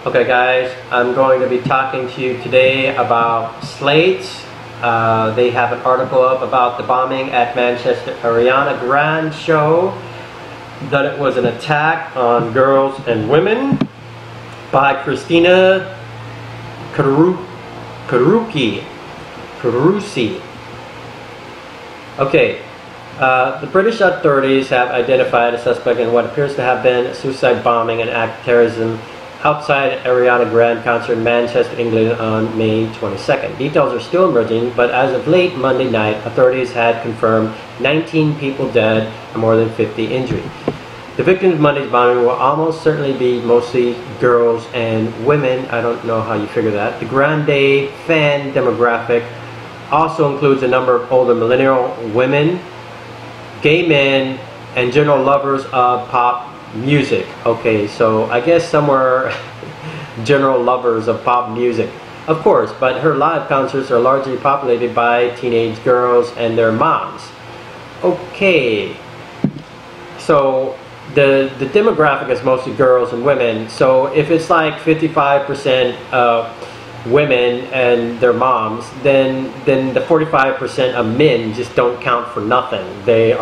Okay guys, I'm going to be talking to you today about Slate. They have an article up about the bombing at Manchester Ariana Grande show, that it was an attack on girls and women by Christina Carusi. Okay, the British authorities have identified a suspect in what appears to have been a suicide bombing and act of terrorism outside Ariana Grande concert in Manchester, England on May 22nd. Details are still emerging, but as of late Monday night, authorities had confirmed 19 people dead and more than 50 injured. The victims of Monday's bombing will almost certainly be mostly girls and women. I don't know how you figure that. The Grande fan demographic also includes a number of older millennial women, gay men, and general lovers of pop music. Okay, so I guess somewhere general lovers of pop music, of course, but her live concerts are largely populated by teenage girls and their moms. Okay, so the demographic is mostly girls and women, so if it's like 55% women and their moms, then the 45% of men just don't count for nothing. They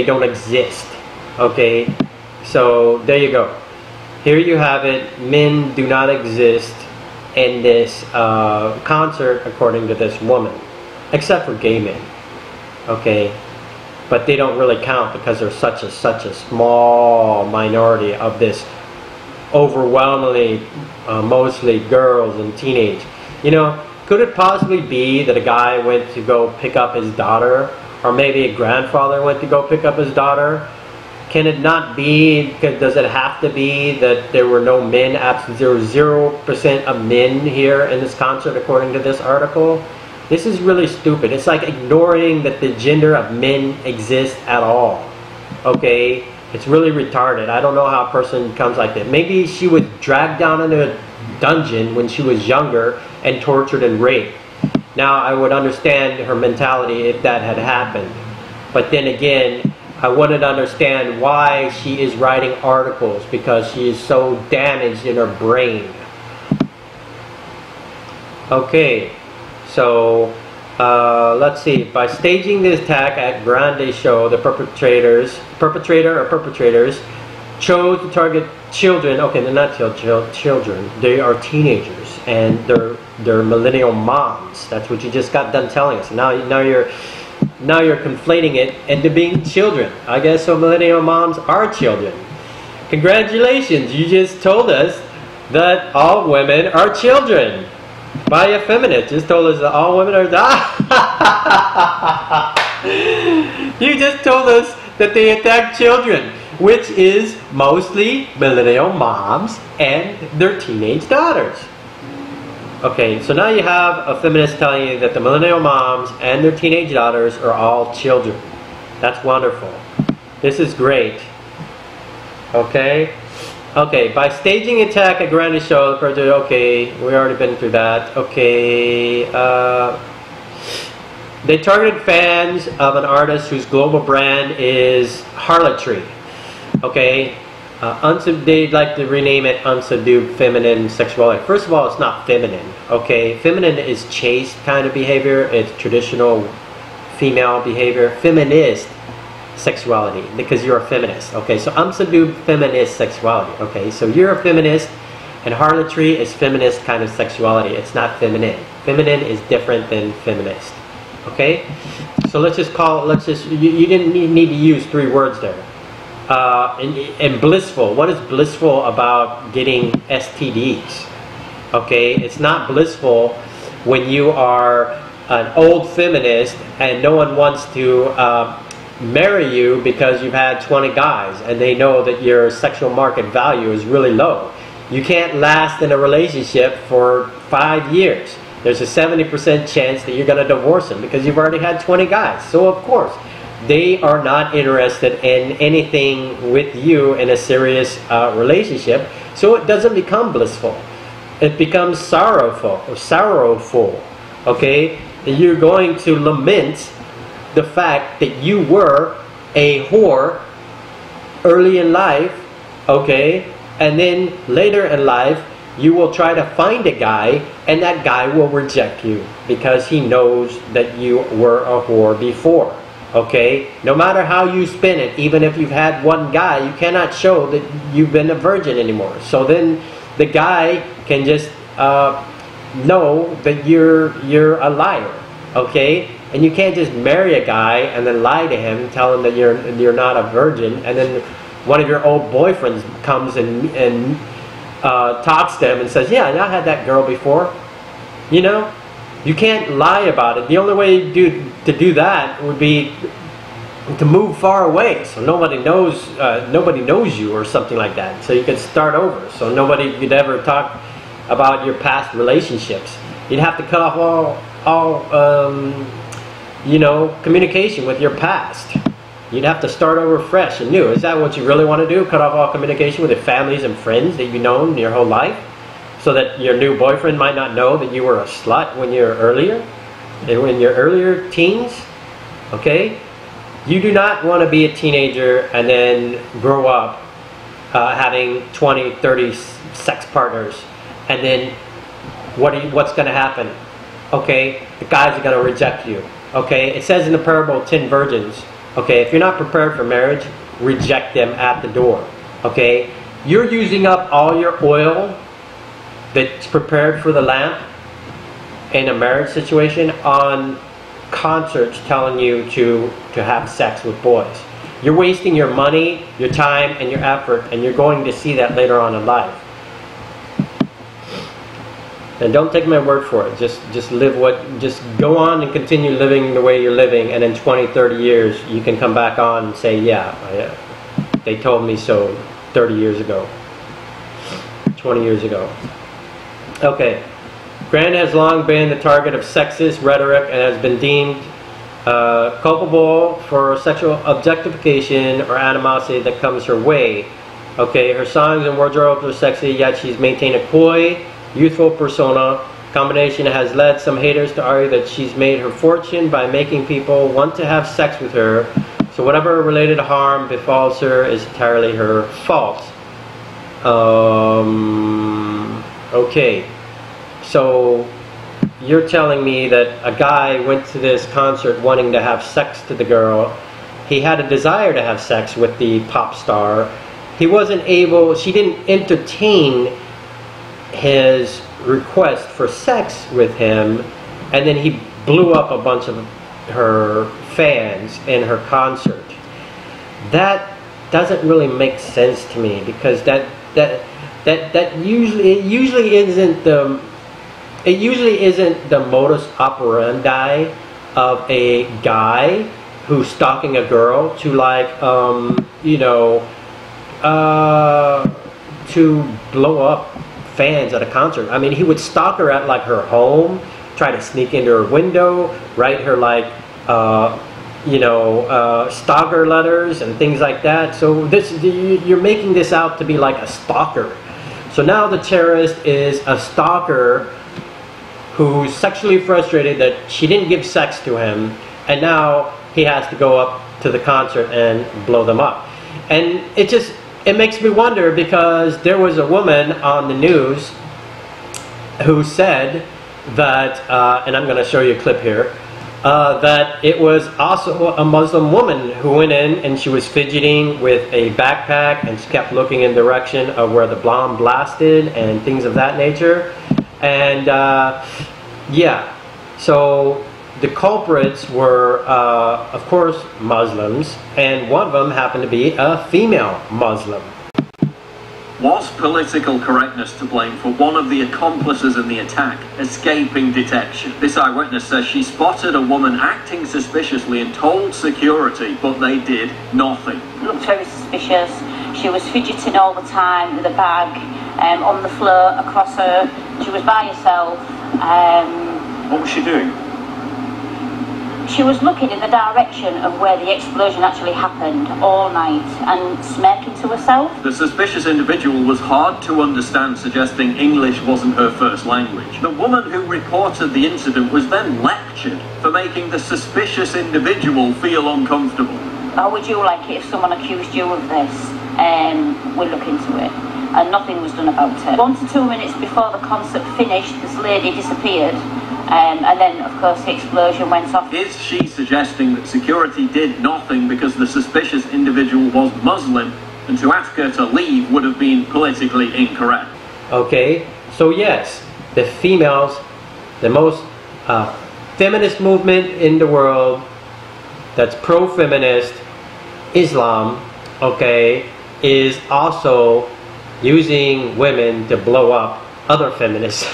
don't exist. Okay, so there you go. Here you have it. Men do not exist in this concert, according to this woman, except for gay men. Okay, but they don't really count because they're such a small minority of this overwhelmingly mostly girls and teenage. You know, could it possibly be that a guy went to go pick up his daughter, or maybe a grandfather went to go pick up his daughter? Can it not be, does it have to be that there were no men, absolutely 0% of men here in this concert according to this article? This is really stupid. It's like ignoring that the gender of men exists at all. Okay? It's really retarded. I don't know how a person comes like that. Maybe she was dragged down into a dungeon when she was younger and tortured and raped. Now, I would understand her mentality if that had happened. But then again, I wouldn't understand why she is writing articles, because she is so damaged in her brain. Okay, so let's see. By staging the attack at Grande show, the perpetrator or perpetrators chose to target children. Okay, they're not children. They are teenagers, and they're millennial moms. That's what you just got done telling us. Now you're conflating it into being children. I guess so. Millennial moms are children. Congratulations! You just told us that all women are children. By a feminist, just told us that all women are. You just told us that they attack children, which is mostly millennial moms and their teenage daughters. Okay, so now you have a feminist telling you that the millennial moms and their teenage daughters are all children. That's wonderful. This is great. Okay? Okay, by staging attack at Grande show, okay, we already been through that. Okay, they targeted fans of an artist whose global brand is harlotry. Okay, they'd like to rename it unsubdued feminine sexuality. First of all, it's not feminine. Okay, feminine is chaste kind of behavior. It's traditional female behavior. Feminist sexuality, because you're a feminist. Okay, so unsubdued feminist sexuality. Okay, so you're a feminist, and harlotry is feminist kind of sexuality. It's not feminine. Feminine is different than feminist. Okay, so let's just you didn't need to use 3 words there. And blissful. What is blissful about getting STDs? Okay, it's not blissful when you are an old feminist and no one wants to marry you because you've had 20 guys and they know that your sexual market value is really low. You can't last in a relationship for 5 years. There's a 70% chance that you're going to divorce them because you've already had 20 guys. So of course, they are not interested in anything with you in a serious relationship. So it doesn't become blissful. It becomes sorrowful. Okay? You're going to lament the fact that you were a whore early in life, okay, And then later in life, you will try to find a guy, and that guy will reject you because he knows that you were a whore before. Okay? No matter how you spin it, even if you've had one guy, you cannot show that you've been a virgin anymore. So then the guy can just know that you're a liar. Okay? And you can't just marry a guy and then lie to him, tell him that you're not a virgin, and then one of your old boyfriends comes and talks to him and says, yeah, I had that girl before. You know? You can't lie about it. The only way to do that would be to move far away, so nobody knows you or something like that. So you can start over, so nobody could ever talk about your past relationships. You'd have to cut off all communication with your past. You'd have to start over fresh and new. Is that what you really want to do? Cut off all communication with your families and friends that you've known your whole life? So that your new boyfriend might not know that you were a slut when you were earlier? In your earlier teens? Okay? You do not want to be a teenager and then grow up having 20, 30 sex partners. And then what's going to happen? Okay? The guys are going to reject you. Okay? It says in the parable of 10 virgins. Okay, if you're not prepared for marriage, reject them at the door. Okay, you're using up all your oil that's prepared for the lamp in a marriage situation on concerts telling you to have sex with boys. You're wasting your money, your time, and your effort, and you're going to see that later on in life. And don't take my word for it. Just go on and continue living the way you're living, and in 20, 30 years, you can come back on and say, yeah, they told me so 30 years ago, 20 years ago. Okay. Grant has long been the target of sexist rhetoric and has been deemed culpable for sexual objectification or animosity that comes her way. Okay, her songs and wardrobes are sexy, yet she's maintained a coy, youthful persona. Combination has led some haters to argue that she's made her fortune by making people want to have sex with her, so whatever related harm befalls her is entirely her fault. Okay, so you're telling me that a guy went to this concert wanting to have sex to the girl. He had a desire to have sex with the pop star. He wasn't able, she didn't entertain his request for sex with him, and then he blew up a bunch of her fans in her concert. That doesn't really make sense to me, because that usually isn't the modus operandi of a guy who's stalking a girl to to blow up fans at a concert. I mean, he would stalk her at like her home, try to sneak into her window, write her like stalker letters and things like that. So you're making this out to be like a stalker. So now the terrorist is a stalker who's sexually frustrated that she didn't give sex to him, and now he has to go up to the concert and blow them up. And it makes me wonder, because there was a woman on the news who said that, and I'm going to show you a clip here, that it was also a Muslim woman who went in and she was fidgeting with a backpack, and she kept looking in the direction of where the bomb blasted and things of that nature. And yeah, so the culprits were, of course, Muslims, and one of them happened to be a female Muslim. Was political correctness to blame for one of the accomplices in the attack escaping detection? This eyewitness says she spotted a woman acting suspiciously and told security, but they did nothing. Looked very suspicious. She was fidgeting all the time with a bag on the floor across her. She was by herself. What was she doing? She was looking in the direction of where the explosion actually happened all night and smirking to herself. The suspicious individual was hard to understand, suggesting English wasn't her first language. The woman who reported the incident was then lectured for making the suspicious individual feel uncomfortable. How would you like it if someone accused you of this? We'll look into it. and nothing was done about it. 1 to 2 minutes before the concert finished, this lady disappeared, and then of course the explosion went off. Is she suggesting that security did nothing because the suspicious individual was Muslim, and to ask her to leave would have been politically incorrect? Okay, so yes, the females, the most feminist movement in the world that's pro-feminist, Islam, okay, is also using women to blow up other feminists.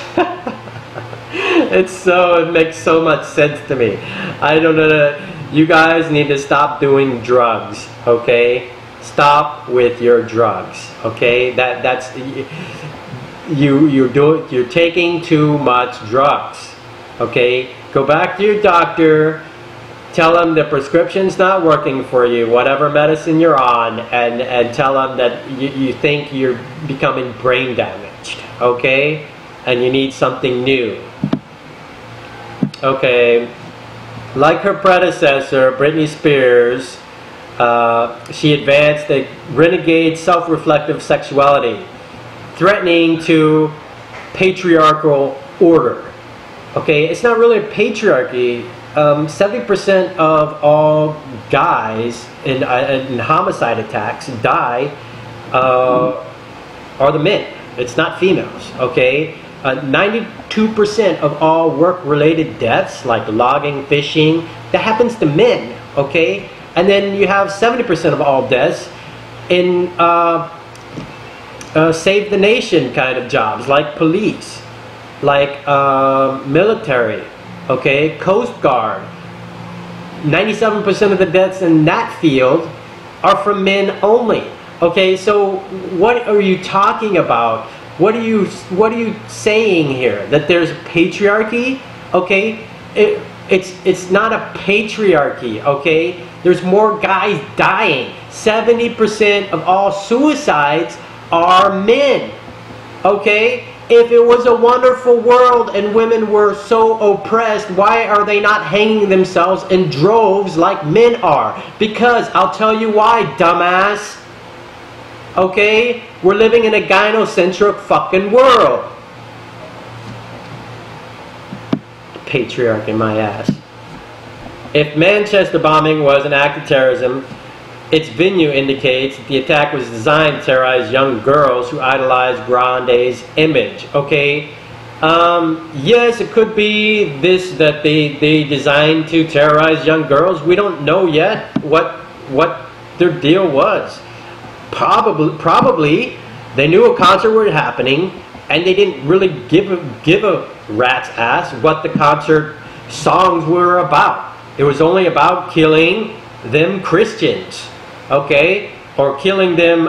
It makes so much sense to me. I don't know, you guys need to stop doing drugs, okay? Stop with your drugs, okay? You're taking too much drugs, okay? Go back to your doctor, tell them the prescription's not working for you, whatever medicine you're on, and tell them that you think you're becoming brain damaged, okay? And you need something new. Okay, like her predecessor, Britney Spears, she advanced a renegade self-reflective sexuality, threatening to patriarchal order. Okay, it's not really a patriarchy. 70% of all guys in homicide attacks die are the men. It's not females, okay? 92% of all work-related deaths, like logging, fishing, that happens to men, okay? And then you have 70% of all deaths in save the nation kind of jobs, like police, like military, okay, Coast Guard. 97% of the deaths in that field are from men only. Okay, so what are you talking about? What are you saying here? That there's patriarchy? Okay, it's not a patriarchy. Okay, there's more guys dying. 70% of all suicides are men. Okay. If it was a wonderful world and women were so oppressed, why are they not hanging themselves in droves like men are? Because I'll tell you why, dumbass. Okay? We're living in a gynocentric fucking world. Patriarchy, my ass. If Manchester bombing was an act of terrorism, its venue indicates that the attack was designed to terrorize young girls who idolize Grande's image. Okay, yes, it could be this, that they designed to terrorize young girls. We don't know yet what their deal was. Probably they knew a concert was happening and they didn't really give a rat's ass what the concert songs were about. It was only about killing them Christians. Okay, or killing them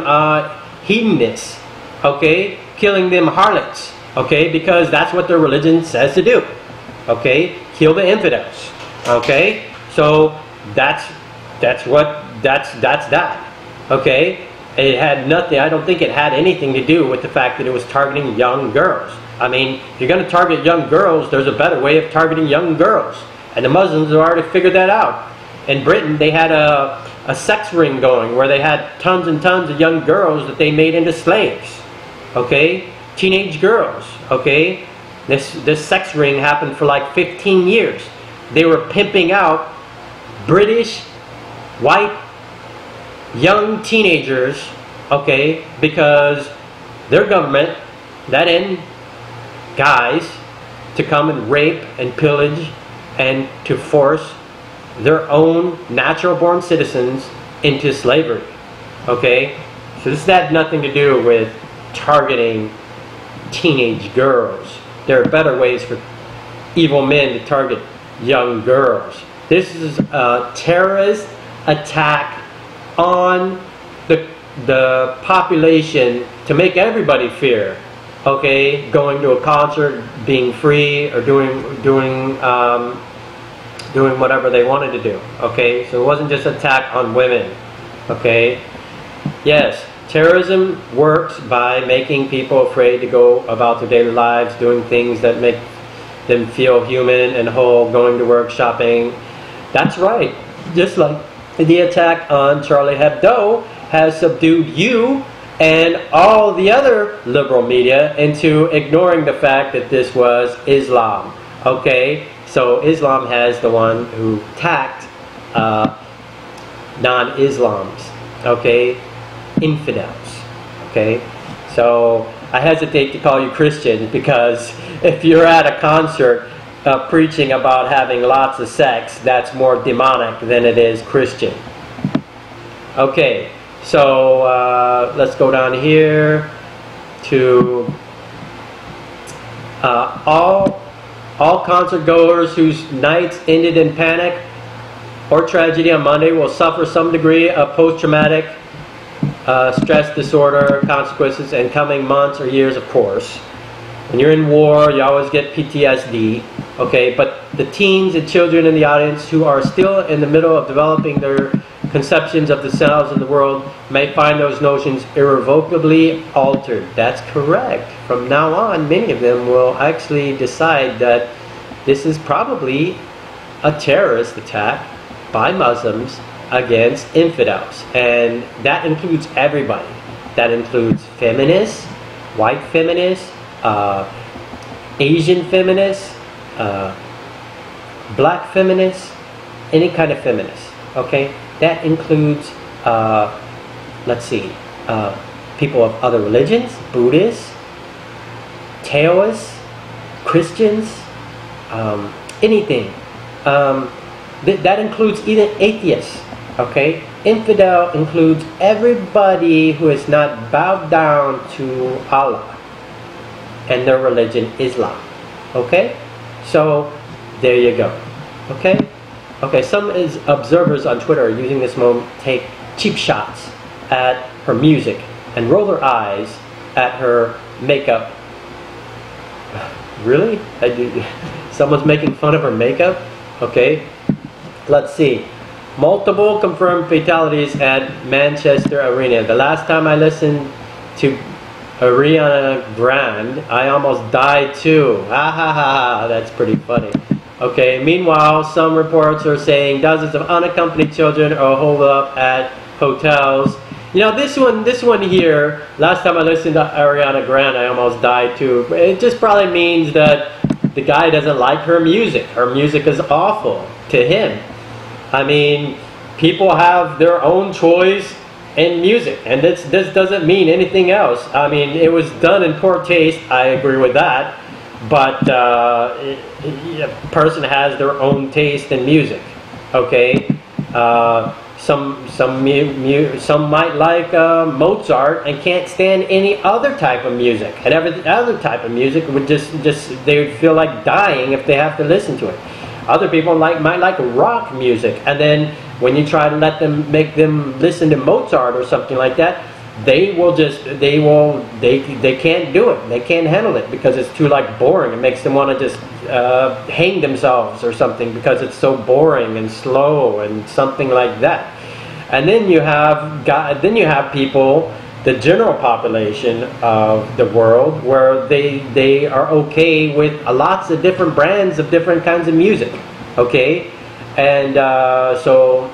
hedonists, okay, killing them harlots, okay, because that's what their religion says to do, okay, kill the infidels, okay, so that's that, okay. It had nothing, I don't think it had anything to do with the fact that it was targeting young girls. I mean, if you're going to target young girls, there's a better way of targeting young girls, and the Muslims have already figured that out. In Britain, they had a sex ring going where they had tons and tons of young girls that they made into slaves. Okay? Teenage girls. Okay? This sex ring happened for like 15 years. They were pimping out British, white, young teenagers, okay, because their government let in guys to come and rape and pillage and to force their own natural born citizens into slavery. Okay, so this had nothing to do with targeting teenage girls. There are better ways for evil men to target young girls. This is a terrorist attack on the population to make everybody fear. Okay, going to a concert, being free, or doing whatever they wanted to do. Okay, so it wasn't just an attack on women. Okay, yes, terrorism works by making people afraid to go about their daily lives, doing things that make them feel human and whole, going to work, shopping. That's right. Just like the attack on Charlie Hebdo has subdued you and all the other liberal media into ignoring the fact that this was Islam. Okay, so Islam has the one who attacked non-Islams, okay, infidels, okay. So I hesitate to call you Christian, because if you're at a concert preaching about having lots of sex, that's more demonic than it is Christian. Okay, so let's go down here to all concert goers whose nights ended in panic or tragedy on Monday will suffer some degree of post-traumatic stress disorder consequences in coming months or years, of course. When you're in war, you always get PTSD, okay? But the teens and children in the audience who are still in the middle of developing their conceptions of themselves and the world may find those notions irrevocably altered. That's correct. From now on, many of them will actually decide that this is probably a terrorist attack by Muslims against infidels. And that includes everybody. That includes feminists, white feminists, Asian feminists, black feminists, any kind of feminists, okay? That includes, let's see, people of other religions, Buddhists, Taoists, Christians, anything. That includes even atheists, okay? Infidel includes everybody who is not bowed down to Allah and their religion, Islam, okay? So there you go, okay? Okay, some observers on Twitter are using this moment to take cheap shots at her music and roll their eyes at her makeup. Really? Someone's making fun of her makeup? Okay, let's see. Multiple confirmed fatalities at Manchester Arena. The last time I listened to Ariana Grande, I almost died too. Ha ha ha ha, that's pretty funny. Okay, meanwhile, some reports are saying dozens of unaccompanied children are holed up at hotels. You know, this one here, last time I listened to Ariana Grande, I almost died too. It just probably means that the guy doesn't like her music. Her music is awful to him. I mean, people have their own choice in music, and this doesn't mean anything else. I mean, it was done in poor taste, I agree with that, but a person has their own taste in music, okay? Some might like Mozart and can't stand any other type of music, and every other type of music would just they would feel like dying if they have to listen to it. Other people might like rock music, and then when you try to make them listen to Mozart or something like that, they can't do it. They can't handle it because it's too boring. It makes them want to just hang themselves or something because it's so boring and slow and something like that. And then you have people, the general population of the world, where they are okay with lots of different brands of different kinds of music, okay? And so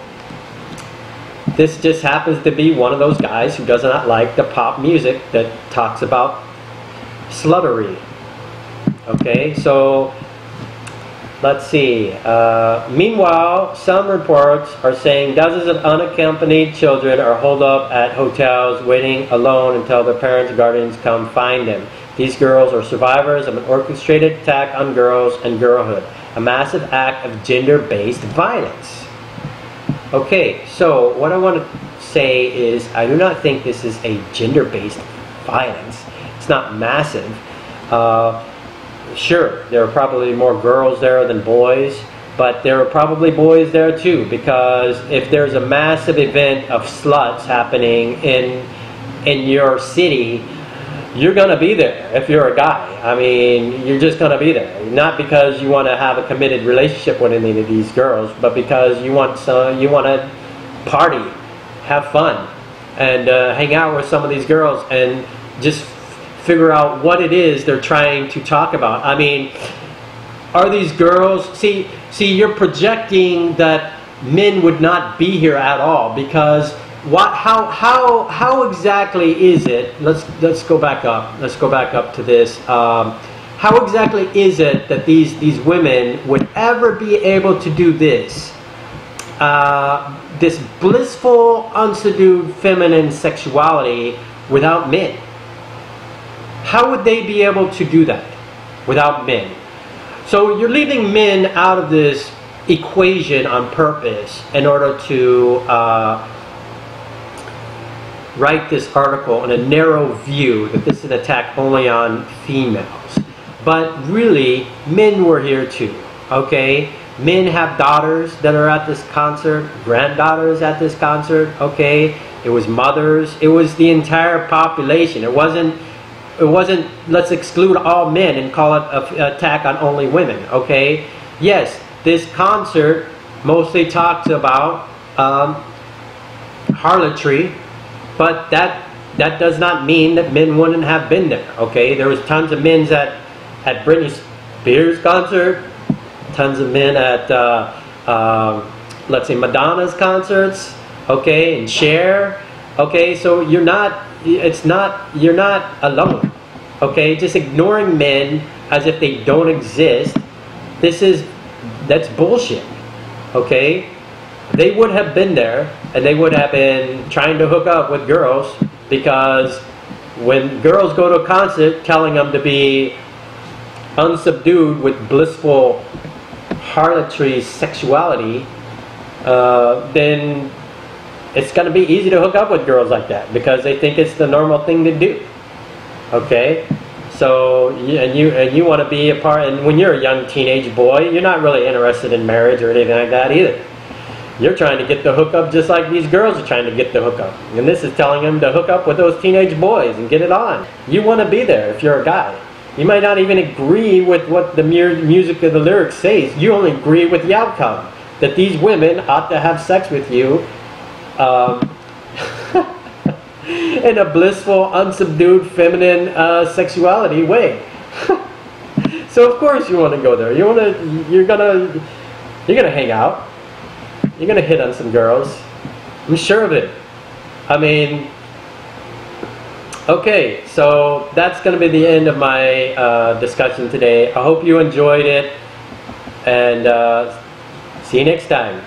this just happens to be one of those guys who does not like the pop music that talks about sluttery, okay? So let's see. Meanwhile, some reports are saying dozens of unaccompanied children are holed up at hotels waiting alone until their parents or guardians come find them. These girls are survivors of an orchestrated attack on girls and girlhood, a massive act of gender-based violence. Okay, so what I want to say is I do not think this is a gender-based violence. It's not massive. Sure, there are probably more girls there than boys, but there are probably boys there too, because if there's a massive event of sluts happening in your city, you're going to be there if you're a guy. I mean, you're just going to be there. Not because you want to have a committed relationship with any of these girls, but because you want to party, have fun, and hang out with some of these girls and just figure out what it is they're trying to talk about. I mean, are these girls... See, you're projecting that men would not be here at all, because how exactly is it? Let's go back up. Let's go back up to this. How exactly is it that these women would ever be able to do this? This blissful, unsubdued feminine sexuality without men? How would they be able to do that without men? So you're leaving men out of this equation on purpose in order to write this article in a narrow view that this is an attack only on females. But really, men were here too, okay? Men have daughters that are at this concert, granddaughters at this concert, okay? It was mothers, it was the entire population. It wasn't let's exclude all men and call it an attack on only women, okay? Yes, this concert mostly talks about harlotry, but that does not mean that men wouldn't have been there, okay? There was tons of men at Britney Spears concert, tons of men at let's say Madonna's concerts, okay, and Cher, okay? So you're not alone, okay? Just ignoring men as if they don't exist, that's bullshit, okay? They would have been there, and they would have been trying to hook up with girls, because when girls go to a concert telling them to be unsubdued with blissful harlotry sexuality, then it's going to be easy to hook up with girls like that, because they think it's the normal thing to do, okay? So, and you want to be a part, and when you're a young teenage boy, you're not really interested in marriage or anything like that either. You're trying to get the hookup just like these girls are trying to get the hookup. And this is telling them to hook up with those teenage boys and get it on. You want to be there if you're a guy. You might not even agree with what the music of the lyrics says. You only agree with the outcome, that these women ought to have sex with you in a blissful, unsubdued, feminine sexuality way. So of course you want to go there. You're gonna hang out. You're gonna hit on some girls. I'm sure of it. I mean, okay, so that's gonna be the end of my discussion today. I hope you enjoyed it, and see you next time.